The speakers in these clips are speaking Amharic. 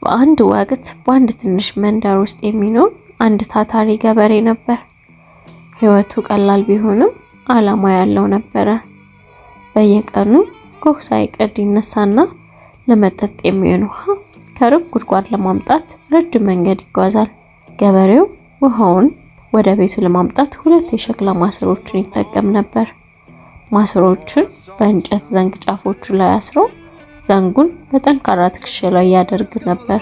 በአንድ ወቅት በአንድ ትንሽ መንደር ውስጥ የሚኖር አንድ ታታሪ ገበሬ ነበር። ህይወቱ ቀላል ቢሆንም ዓላማ ያለው ነበረ። በየቀኑ ጎህ ሳይቀድ ይነሳና ለመጠጥ የሚሆን ውሃ ከሩቅ ጉድጓድ ለማምጣት ረጅም መንገድ ይጓዛል። ገበሬው ውሃውን ወደ ቤቱ ለማምጣት ሁለት የሸክላ ማሰሮችን ይጠቀም ነበር። ማሰሮቹን በእንጨት ዘንግ ጫፎቹ ላይ አስሮ ዘንጉን በጠንካራ ትከሻው ላይ ያደርግ ነበር።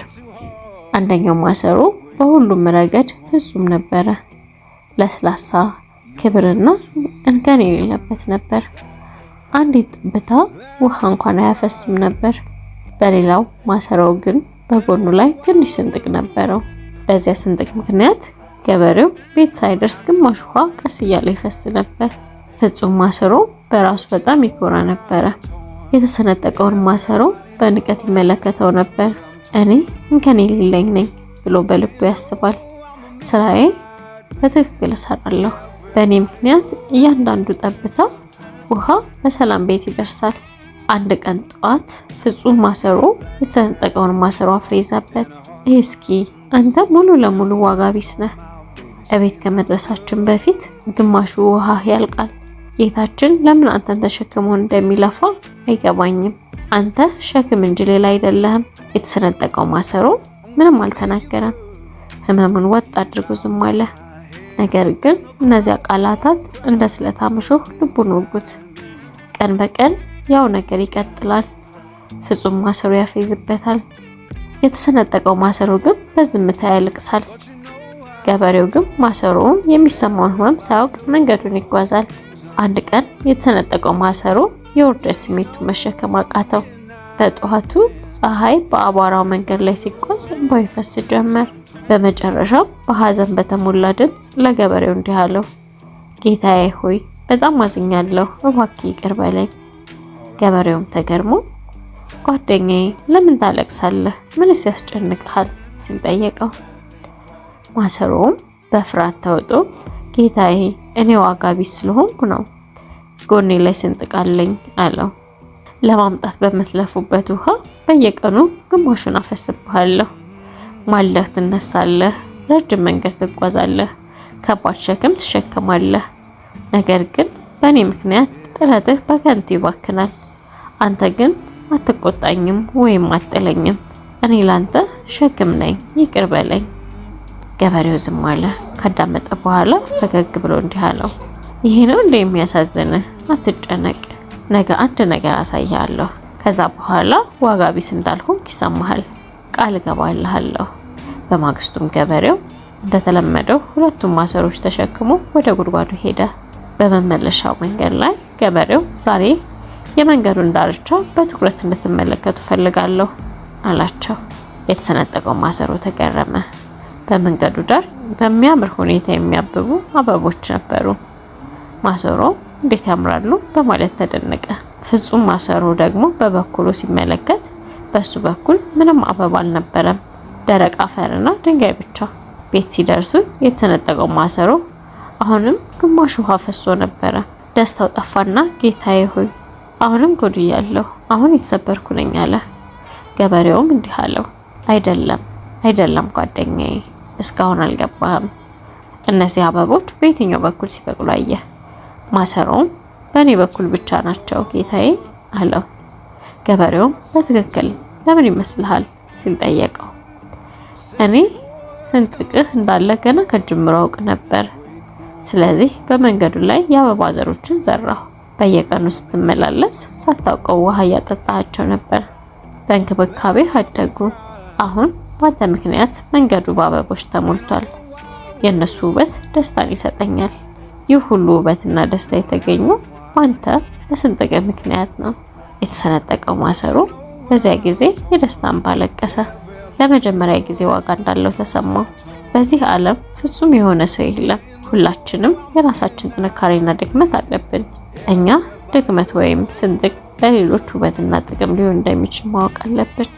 አንደኛው ማሰሮ በሁሉም ረገድ ፍጹም ነበረ። ለስላሳ፣ ክብርና እንከን የሌለበት ነበር። አንዲት ጠብታ ውሃ እንኳን አያፈስም ነበር። በሌላው ማሰሮ ግን በጎኑ ላይ ትንሽ ስንጥቅ ነበረው። በዚያ ስንጥቅ ምክንያት ገበሬው ቤት ሳይደርስ ግማሽ ውሃ ቀስ እያለ ይፈስ ነበር። ፍጹም ማሰሮ በራሱ በጣም ይኮራ ነበረ። የተሰነጠቀውን ማሰሮ በንቀት ይመለከተው ነበር። እኔ እንከን የሌለኝ ነኝ ብሎ በልቡ ያስባል። ስራዬ በትክክል እሰራለሁ። በእኔ ምክንያት እያንዳንዱ ጠብታ ውሃ በሰላም ቤት ይደርሳል። አንድ ቀን ጠዋት ፍጹም ማሰሮ የተሰነጠቀውን ማሰሮ አፍሬዛበት። እስኪ አንተ ሙሉ ለሙሉ ዋጋ ቢስ ነህ። እቤት ከመድረሳችን በፊት ግማሹ ውሃ ያልቃል። ጌታችን ለምን አንተን ተሸክሞ እንደሚለፋ አይገባኝም። አንተ ሸክም እንጂ ሌላ አይደለህም። የተሰነጠቀው ማሰሮ ምንም አልተናገረም። ህመሙን ወጥ አድርጎ ዝም አለ። ነገር ግን እነዚያ ቃላታት እንደ ስለታም እሾህ ልቡን ወጉት። ቀን በቀን ያው ነገር ይቀጥላል። ፍጹም ማሰሮ ያፌዝበታል። የተሰነጠቀው ማሰሮ ግን በዝምታ ያለቅሳል። ገበሬው ግን ማሰሮውን የሚሰማውን ህመም ሳያውቅ መንገዱን ይጓዛል። አንድ ቀን የተሰነጠቀው ማሰሮ የውርደት ስሜቱን መሸከም አቃተው። በጠዋቱ ፀሐይ በአቧራው መንገድ ላይ ሲጓዝ እንባው ይፈስ ጀመር። በመጨረሻም በሐዘን በተሞላ ድምፅ ለገበሬው እንዲህ አለው፣ ጌታዬ ሆይ በጣም አዝኛለሁ፣ እባክህ ይቅር በለኝ። ገበሬውም ተገርሞ ጓደኛዬ ለምን ታለቅሳለህ? ምንስ ያስጨንቅሃል? ሲል ጠየቀው። ማሰሮውም በፍርሃት ተውጦ ጌታዬ እኔ ዋጋ ቢስ ስለሆንኩ ነው፣ ጎኔ ላይ ስንጥቅ አለኝ አለው። ለማምጣት በምትለፉበት ውሃ በየቀኑ ግማሹን አፈስብሃለሁ። ማለህ ትነሳለህ፣ ረጅም መንገድ ትጓዛለህ፣ ከባድ ሸክም ትሸከማለህ። ነገር ግን በእኔ ምክንያት ጥረትህ በከንቱ ይባክናል። አንተ ግን አትቆጣኝም ወይም አትጥለኝም። እኔ ላንተ ሸክም ነኝ፣ ይቅር በለኝ። ገበሬው ዝም አለ። ካዳመጠ በኋላ ፈገግ ብሎ እንዲህ አለው፣ ይሄ ነው እንደ የሚያሳዝንህ? አትጨነቅ፣ ነገ አንድ ነገር አሳያለሁ። ከዛ በኋላ ዋጋ ቢስ እንዳልሆንክ ይሰማሃል፣ ቃል እገባልሃለሁ። በማግስቱም ገበሬው እንደተለመደው ሁለቱም ማሰሮች ተሸክሞ ወደ ጉድጓዱ ሄደ። በመመለሻው መንገድ ላይ ገበሬው ዛሬ የመንገዱን ዳርቻ በትኩረት እንድትመለከቱ ፈልጋለሁ አላቸው። የተሰነጠቀው ማሰሮ ተገረመ። በመንገዱ ዳር በሚያምር ሁኔታ የሚያብቡ አበቦች ነበሩ። ማሰሮ እንዴት ያምራሉ በማለት ተደነቀ። ፍጹም ማሰሮ ደግሞ በበኩሉ ሲመለከት በሱ በኩል ምንም አበባ አልነበረም፣ ደረቅ አፈርና ድንጋይ ብቻ። ቤት ሲደርሱ የተሰነጠቀው ማሰሮ አሁንም ግማሽ ውሃ ፈሶ ነበረ። ደስታው ጠፋና ጌታዬ ሆይ አሁንም ጎድያለሁ፣ አሁን የተሰበርኩ ነኝ አለ። ገበሬውም እንዲህ አለው፣ አይደለም ጓደኛዬ፣ እስካሁን አልገባህም። እነዚህ አበቦች በየትኛው በኩል ሲበቅሉ አየህ? ማሰሮውም በእኔ በኩል ብቻ ናቸው ጌታዬ አለው። ገበሬውም በትክክል ለምን ይመስልሃል ሲል ጠየቀው። እኔ ስንጥቅህ እንዳለ ገና ከጅምሮ አውቅ ነበር። ስለዚህ በመንገዱ ላይ የአበባ ዘሮችን ዘራሁ። በየቀኑ ስትመላለስ ሳታውቀው ውሃ እያጠጣቸው ነበር። በእንክብካቤ አደጉ። አሁን ባንተ ምክንያት መንገዱ በአበቦች ተሞልቷል። የእነሱ ውበት ደስታን ይሰጠኛል። ይህ ሁሉ ውበትና ደስታ የተገኘው ባንተ በስንጥቅ ምክንያት ነው። የተሰነጠቀው ማሰሮ በዚያ ጊዜ የደስታ እንባ ለቀሰ። ለመጀመሪያ ጊዜ ዋጋ እንዳለው ተሰማው። በዚህ ዓለም ፍጹም የሆነ ሰው የለም። ሁላችንም የራሳችን ጥንካሬና ድክመት አለብን። እኛ ድክመት ወይም ስንጥቅ ለሌሎች ውበትና ጥቅም ሊሆን እንደሚችል ማወቅ አለብን።